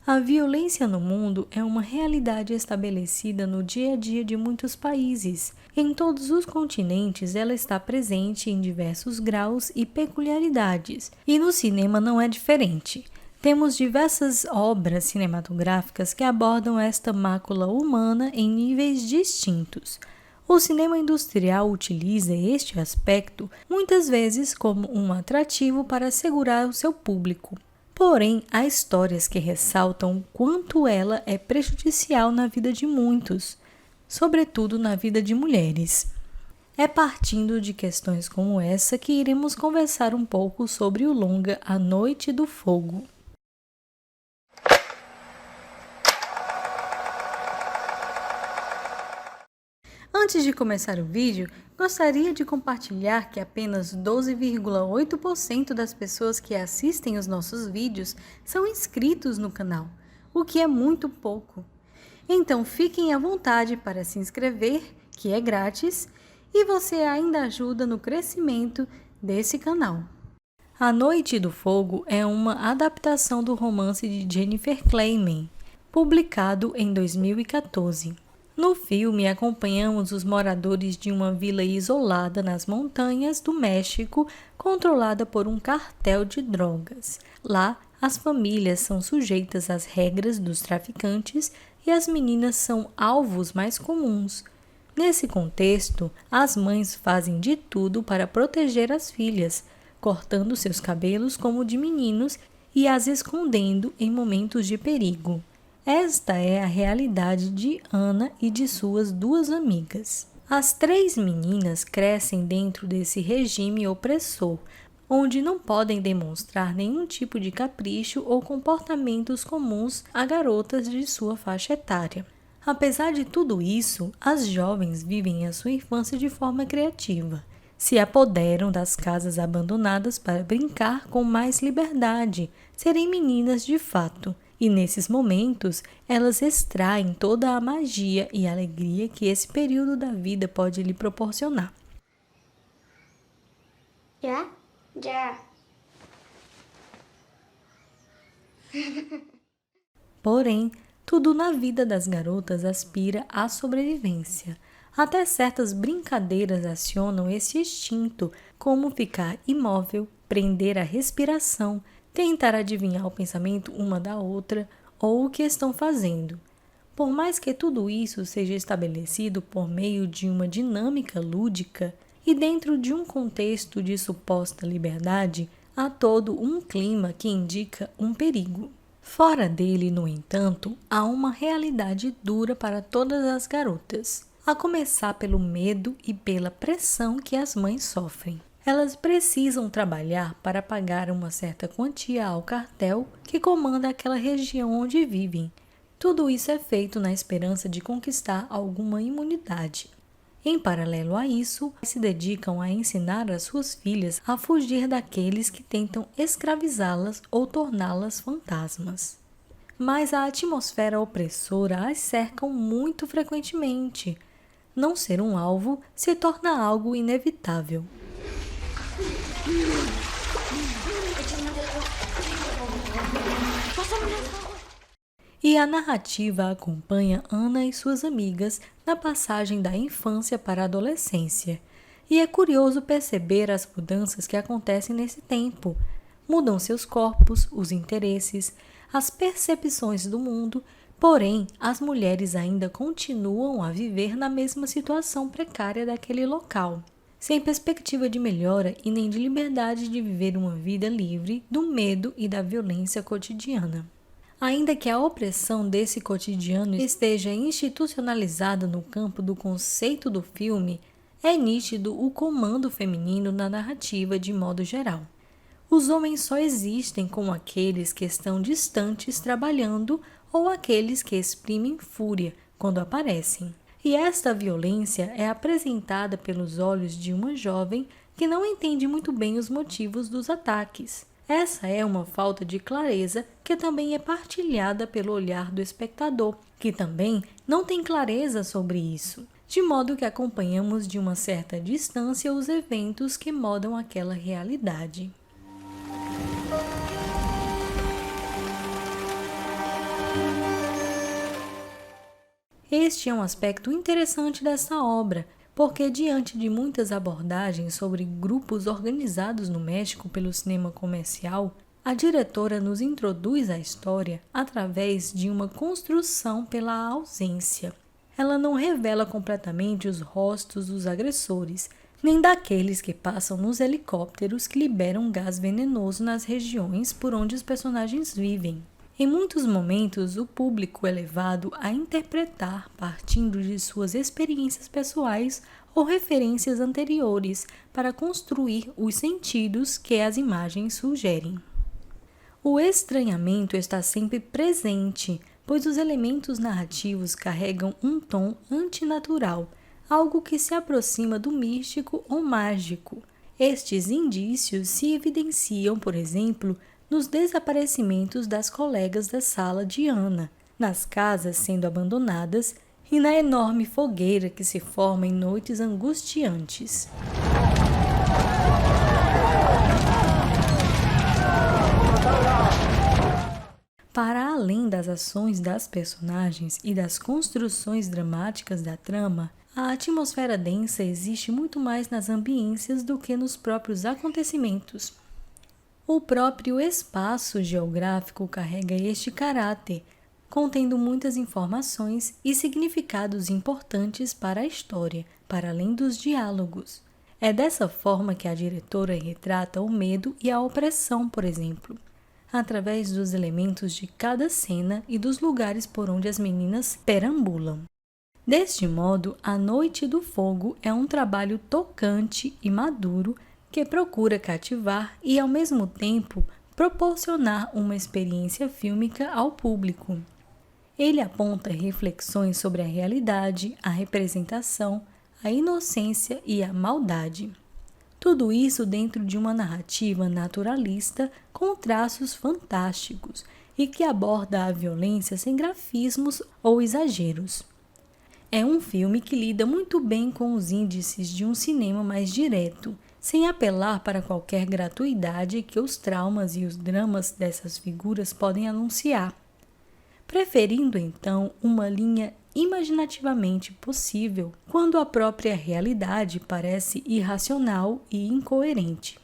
A violência no mundo é uma realidade estabelecida no dia a dia de muitos países. Em todos os continentes, ela está presente em diversos graus e peculiaridades, e no cinema não é diferente. Temos diversas obras cinematográficas que abordam esta mácula humana em níveis distintos. O cinema industrial utiliza este aspecto muitas vezes como um atrativo para segurar o seu público. Porém, há histórias que ressaltam o quanto ela é prejudicial na vida de muitos, sobretudo na vida de mulheres. É partindo de questões como essa que iremos conversar um pouco sobre o longa A Noite do Fogo. Antes de começar o vídeo, gostaria de compartilhar que apenas 12,8% das pessoas que assistem os nossos vídeos são inscritos no canal, o que é muito pouco. Então fiquem à vontade para se inscrever, que é grátis, e você ainda ajuda no crescimento desse canal. A Noite do Fogo é uma adaptação do romance de Jennifer Clayman, publicado em 2014. No filme, acompanhamos os moradores de uma vila isolada nas montanhas do México, controlada por um cartel de drogas. Lá, as famílias são sujeitas às regras dos traficantes e as meninas são alvos mais comuns. Nesse contexto, as mães fazem de tudo para proteger as filhas, cortando seus cabelos como de meninos e as escondendo em momentos de perigo. Esta é a realidade de Ana e de suas duas amigas. As três meninas crescem dentro desse regime opressor, onde não podem demonstrar nenhum tipo de capricho ou comportamentos comuns a garotas de sua faixa etária. Apesar de tudo isso, as jovens vivem a sua infância de forma criativa. Se apoderam das casas abandonadas para brincar com mais liberdade, serem meninas de fato. E nesses momentos, elas extraem toda a magia e alegria que esse período da vida pode lhe proporcionar. Já? Já. Porém, tudo na vida das garotas aspira à sobrevivência. Até certas brincadeiras acionam esse instinto, como ficar imóvel, prender a respiração, tentar adivinhar o pensamento uma da outra ou o que estão fazendo. Por mais que tudo isso seja estabelecido por meio de uma dinâmica lúdica e dentro de um contexto de suposta liberdade, há todo um clima que indica um perigo. Fora dele, no entanto, há uma realidade dura para todas as garotas, a começar pelo medo e pela pressão que as mães sofrem. Elas precisam trabalhar para pagar uma certa quantia ao cartel que comanda aquela região onde vivem. Tudo isso é feito na esperança de conquistar alguma imunidade. Em paralelo a isso, se dedicam a ensinar as suas filhas a fugir daqueles que tentam escravizá-las ou torná-las fantasmas. Mas a atmosfera opressora as cerca muito frequentemente. Não ser um alvo se torna algo inevitável. E a narrativa acompanha Ana e suas amigas na passagem da infância para a adolescência. E é curioso perceber as mudanças que acontecem nesse tempo. Mudam seus corpos, os interesses, as percepções do mundo, porém, as mulheres ainda continuam a viver na mesma situação precária daquele local, sem perspectiva de melhora e nem de liberdade de viver uma vida livre do medo e da violência cotidiana. Ainda que a opressão desse cotidiano esteja institucionalizada no campo do conceito do filme, é nítido o comando feminino na narrativa de modo geral. Os homens só existem como aqueles que estão distantes trabalhando ou aqueles que exprimem fúria quando aparecem. E esta violência é apresentada pelos olhos de uma jovem que não entende muito bem os motivos dos ataques. Essa é uma falta de clareza que também é partilhada pelo olhar do espectador, que também não tem clareza sobre isso, de modo que acompanhamos de uma certa distância os eventos que modam aquela realidade. Este é um aspecto interessante dessa obra, porque diante de muitas abordagens sobre grupos organizados no México pelo cinema comercial, a diretora nos introduz à história através de uma construção pela ausência. Ela não revela completamente os rostos dos agressores, nem daqueles que passam nos helicópteros que liberam gás venenoso nas regiões por onde os personagens vivem. Em muitos momentos, o público é levado a interpretar partindo de suas experiências pessoais ou referências anteriores para construir os sentidos que as imagens sugerem. O estranhamento está sempre presente, pois os elementos narrativos carregam um tom antinatural, algo que se aproxima do místico ou mágico. Estes indícios se evidenciam, por exemplo, nos desaparecimentos das colegas da sala de Ana, nas casas sendo abandonadas e na enorme fogueira que se forma em noites angustiantes. Para além das ações das personagens e das construções dramáticas da trama, a atmosfera densa existe muito mais nas ambiências do que nos próprios acontecimentos. O próprio espaço geográfico carrega este caráter, contendo muitas informações e significados importantes para a história, para além dos diálogos. É dessa forma que a diretora retrata o medo e a opressão, por exemplo, através dos elementos de cada cena e dos lugares por onde as meninas perambulam. Deste modo, A Noite do Fogo é um trabalho tocante e maduro que procura cativar e, ao mesmo tempo, proporcionar uma experiência fílmica ao público. Ele aponta reflexões sobre a realidade, a representação, a inocência e a maldade. Tudo isso dentro de uma narrativa naturalista com traços fantásticos e que aborda a violência sem grafismos ou exageros. É um filme que lida muito bem com os índices de um cinema mais direto, sem apelar para qualquer gratuidade que os traumas e os dramas dessas figuras podem anunciar, preferindo então uma linha imaginativamente possível quando a própria realidade parece irracional e incoerente.